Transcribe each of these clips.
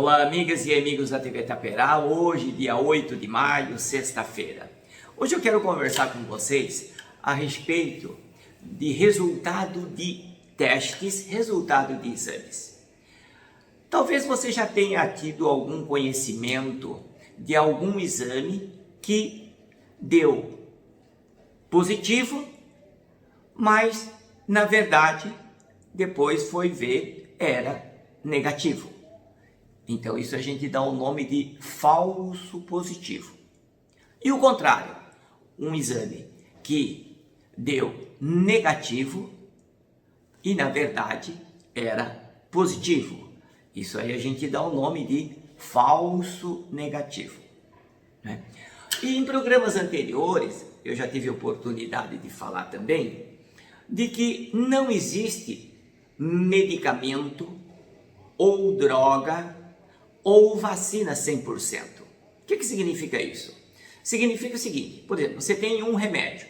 Olá, amigas e amigos da TV Itaperá. Hoje, dia 8 de maio, sexta-feira. Hoje eu quero conversar com vocês a respeito de resultado de testes, resultado de exames. Talvez você já tenha tido algum conhecimento de algum exame que deu positivo, mas na verdade depois foi ver era negativo. Então isso a gente dá o nome de falso positivo. E o contrário, um exame que deu negativo e na verdade era positivo. Isso aí a gente dá o nome de falso negativo, né? E em programas anteriores eu já tive a oportunidade de falar também de que não existe medicamento ou droga ou vacina 100%. O que significa isso? Significa o seguinte, por exemplo, você tem um remédio,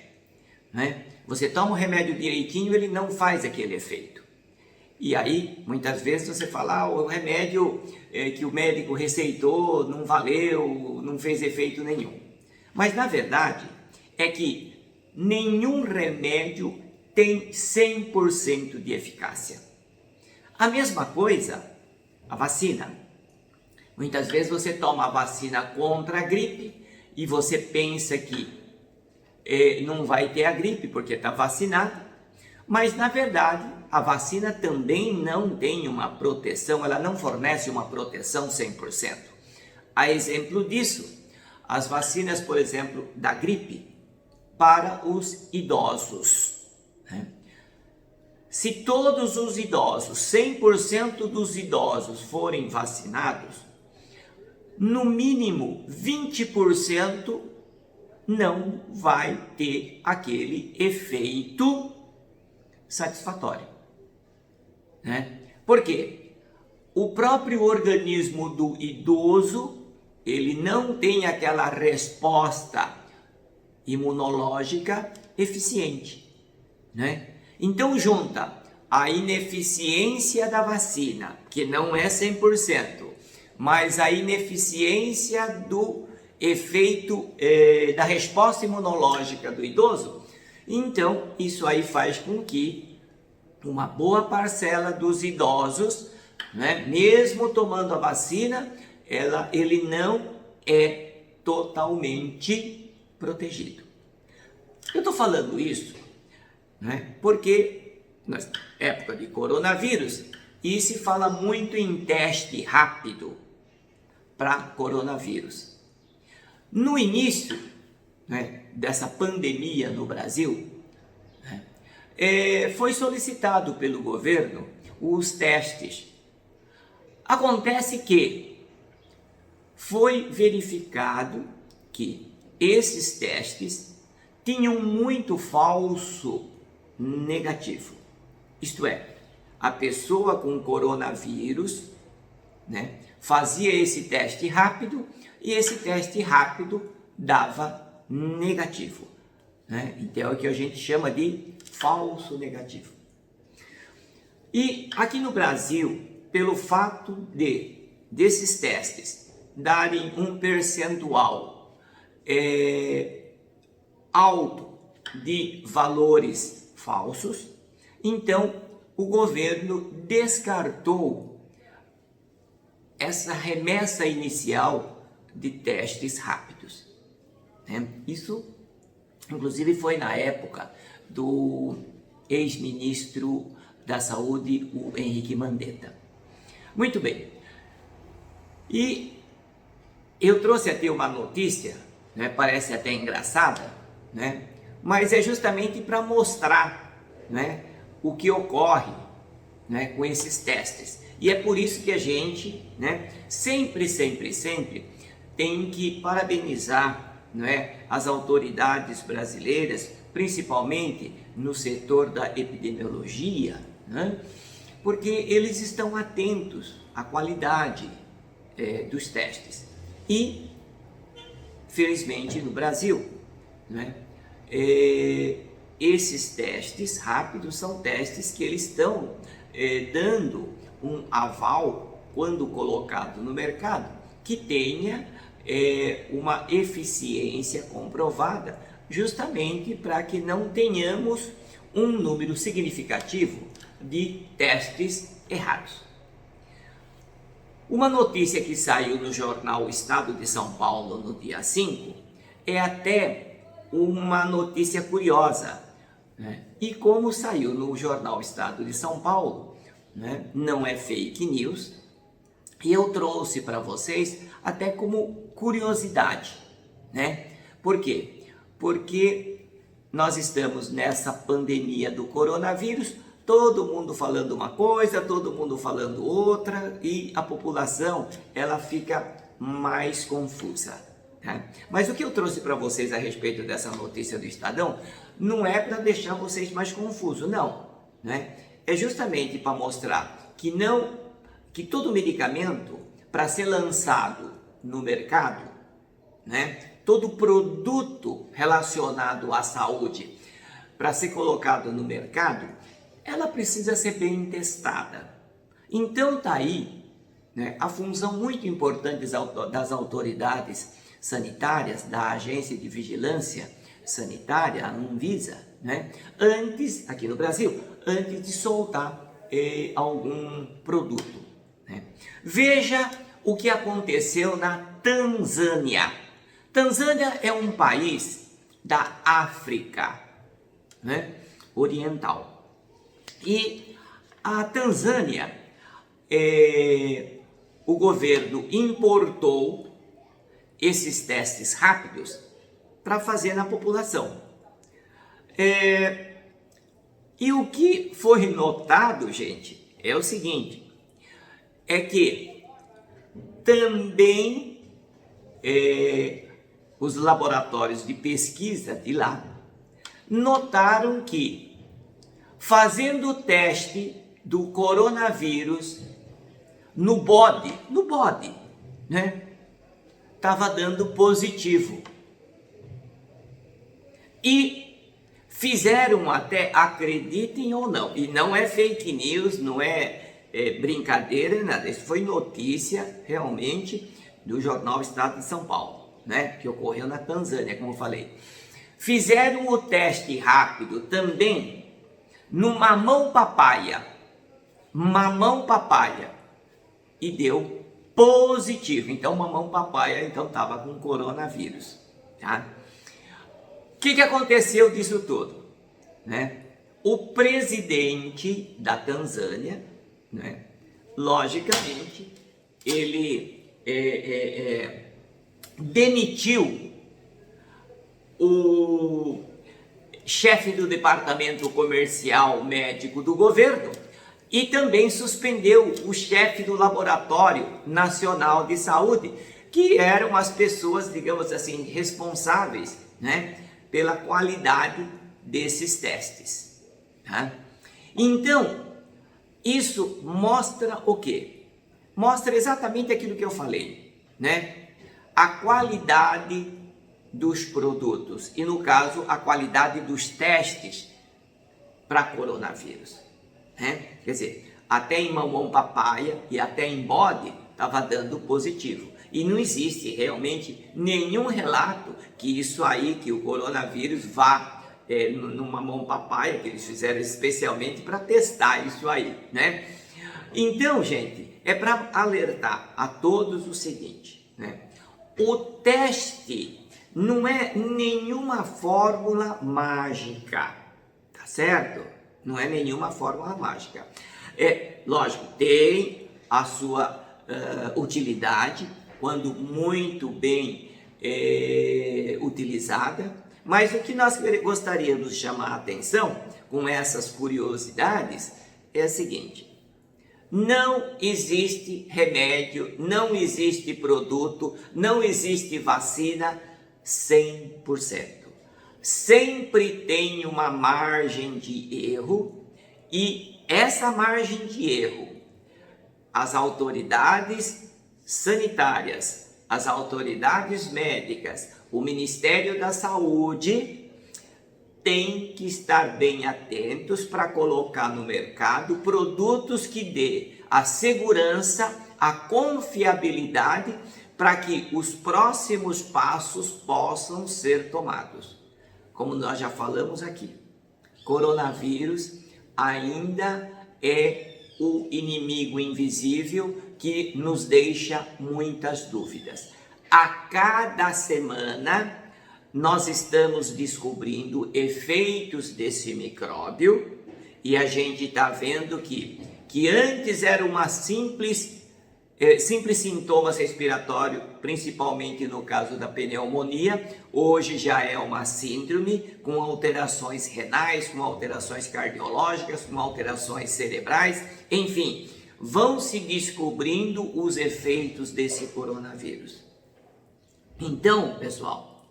né? Você toma o remédio direitinho, ele não faz aquele efeito. E aí, muitas vezes você fala, o remédio que o médico receitou não valeu, não fez efeito nenhum. Mas na verdade, é que nenhum remédio tem 100% de eficácia. A mesma coisa, a vacina. Muitas vezes você toma a vacina contra a gripe e você pensa que não vai ter a gripe porque está vacinado, mas na verdade a vacina também não tem uma proteção, ela não fornece uma proteção 100%. A exemplo disso, as vacinas, por exemplo, da gripe para os idosos, né? Se todos os idosos, 100% dos idosos forem vacinados, no mínimo 20% não vai ter aquele efeito satisfatório, né? Por quê? O próprio organismo do idoso, ele não tem aquela resposta imunológica eficiente, né? Então junta a ineficiência da vacina, que não é 100%, mas a ineficiência do efeito da resposta imunológica do idoso, então isso aí faz com que uma boa parcela dos idosos, né, mesmo tomando a vacina, ele não é totalmente protegido. Eu estou falando isso, né, porque na época de coronavírus, e se fala muito em teste rápido para coronavírus. No início, né, dessa pandemia no Brasil, né, foi solicitado pelo governo os testes. Acontece que foi verificado que esses testes tinham muito falso negativo. Isto é, a pessoa com coronavírus, né, fazia esse teste rápido e esse teste rápido dava negativo, né? Então é o que a gente chama de falso negativo. E aqui no Brasil, pelo fato desses testes darem um percentual alto de valores falsos, então o governo descartou essa remessa inicial de testes rápidos, né? Isso, inclusive, foi na época do ex-ministro da Saúde, o Henrique Mandetta. Muito bem. E eu trouxe até uma notícia, né? Parece até engraçada, né? Mas é justamente para mostrar, né, o que ocorre, né, com esses testes. E é por isso que a gente, né, sempre tem que parabenizar, né, as autoridades brasileiras, principalmente no setor da epidemiologia, né, porque eles estão atentos à qualidade dos testes. E, felizmente, no Brasil, né, esses testes rápidos são testes que eles estão dando um aval quando colocado no mercado, que tenha uma eficiência comprovada, justamente para que não tenhamos um número significativo de testes errados. Uma notícia que saiu no jornal Estado de São Paulo no dia 5 é até uma notícia curiosa, né? E como saiu no jornal Estado de São Paulo, né, não é fake news, e eu trouxe para vocês até como curiosidade, né? Por quê? Porque nós estamos nessa pandemia do coronavírus, todo mundo falando uma coisa, todo mundo falando outra, e a população ela fica mais confusa. Tá? Mas o que eu trouxe para vocês a respeito dessa notícia do Estadão não é para deixar vocês mais confusos, não, né? É justamente para mostrar que todo medicamento, para ser lançado no mercado, né, todo produto relacionado à saúde, para ser colocado no mercado, ela precisa ser bem testada. Então tá aí, né, a função muito importante das autoridades sanitárias, da Agência de Vigilância Sanitária, a Anvisa, né, antes, aqui no Brasil, antes de soltar algum produto, né. Veja o que aconteceu na Tanzânia. Tanzânia é um país da África, né, oriental. E a Tanzânia, o governo importou esses testes rápidos para fazer na população. E o que foi notado, gente, é o seguinte, é que também os laboratórios de pesquisa de lá notaram que fazendo o teste do coronavírus no bode, né, estava dando positivo. E fizeram até, acreditem ou não, e não é fake news, não é brincadeira, nada, isso foi notícia realmente do jornal Estado de São Paulo, né, que ocorreu na Tanzânia, como eu falei. Fizeram o teste rápido também no mamão papaya, e deu positivo. Então, mamão papaya estava com coronavírus, tá? O que aconteceu disso tudo, né? O presidente da Tanzânia, né, logicamente, ele demitiu o chefe do departamento comercial médico do governo e também suspendeu o chefe do Laboratório Nacional de Saúde, que eram as pessoas, digamos assim, responsáveis, né, pela qualidade desses testes. Tá? Então, isso mostra o quê? Mostra exatamente aquilo que eu falei, né? A qualidade dos produtos e, no caso, a qualidade dos testes para coronavírus, né? Quer dizer, até em mamão papaya e até em bode estava dando positivo. E não existe realmente nenhum relato que isso aí, que o coronavírus vá no mamão papaya, que eles fizeram especialmente para testar isso aí, né? Então, gente, é para alertar a todos o seguinte, né? O teste não é nenhuma fórmula mágica, tá certo? Não é nenhuma fórmula mágica. Lógico, tem a sua utilidade quando muito bem utilizada, mas o que nós gostaríamos de chamar a atenção com essas curiosidades é o seguinte: não existe remédio, não existe produto, não existe vacina 100%. Sempre tem uma margem de erro, e essa margem de erro, as autoridades sanitárias, as autoridades médicas, o Ministério da Saúde tem que estar bem atentos para colocar no mercado produtos que dê a segurança a confiabilidade para que os próximos passos possam ser tomados. Como nós já falamos aqui, coronavírus ainda é o inimigo invisível que nos deixa muitas dúvidas. A cada semana nós estamos descobrindo efeitos desse micróbio e a gente está vendo que antes era uma simples sintomas respiratórios, principalmente no caso da pneumonia, hoje já é uma síndrome com alterações renais, com alterações cardiológicas, com alterações cerebrais, enfim, vão se descobrindo os efeitos desse coronavírus. Então, pessoal,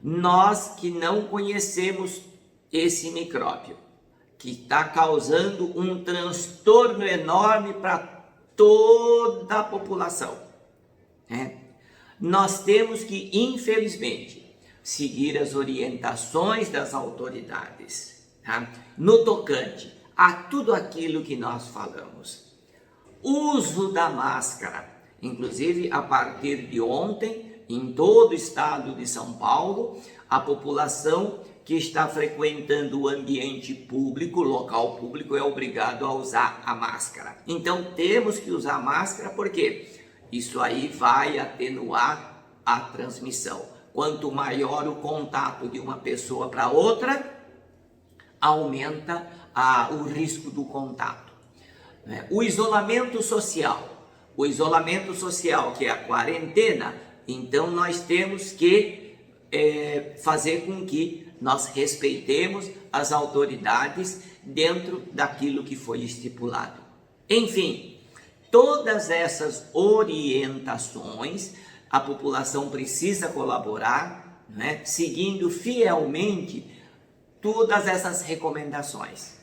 nós que não conhecemos esse micróbio, que está causando um transtorno enorme para toda a população, né? Nós temos que, infelizmente, seguir as orientações das autoridades, tá? No tocante a tudo aquilo que nós falamos. Uso da máscara, inclusive a partir de ontem, em todo o estado de São Paulo, a população que está frequentando o ambiente público, local público, é obrigado a usar a máscara. Então temos que usar máscara porque isso aí vai atenuar a transmissão. Quanto maior o contato de uma pessoa para outra, aumenta o risco do contato. O isolamento social, que é a quarentena, então nós temos que fazer com que nós respeitemos as autoridades dentro daquilo que foi estipulado. Enfim, todas essas orientações, a população precisa colaborar, né, seguindo fielmente todas essas recomendações,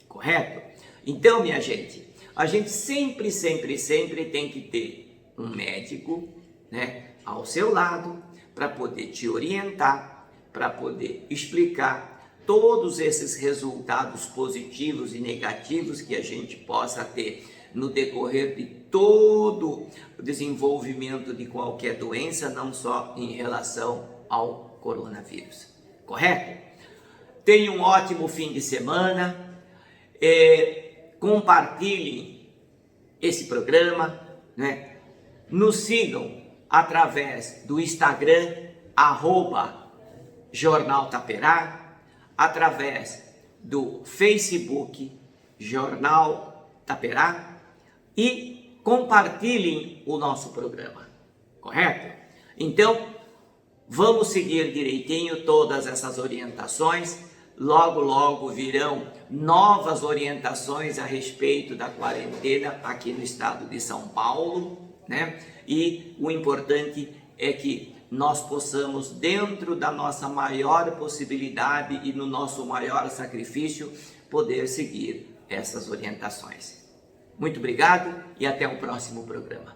correto? Então, minha gente, a gente sempre tem que ter um médico, né, ao seu lado, para poder te orientar, para poder explicar todos esses resultados positivos e negativos que a gente possa ter no decorrer de todo o desenvolvimento de qualquer doença, não só em relação ao coronavírus, correto? Tenha um ótimo fim de semana, compartilhem esse programa, né? Nos sigam através do Instagram, @Jornal Taperá, através do Facebook, Jornal Taperá, e compartilhem o nosso programa, correto? Então, vamos seguir direitinho todas essas orientações. Logo virão novas orientações a respeito da quarentena aqui no estado de São Paulo, né? E o importante é que nós possamos, dentro da nossa maior possibilidade e no nosso maior sacrifício, poder seguir essas orientações. Muito obrigado e até o próximo programa.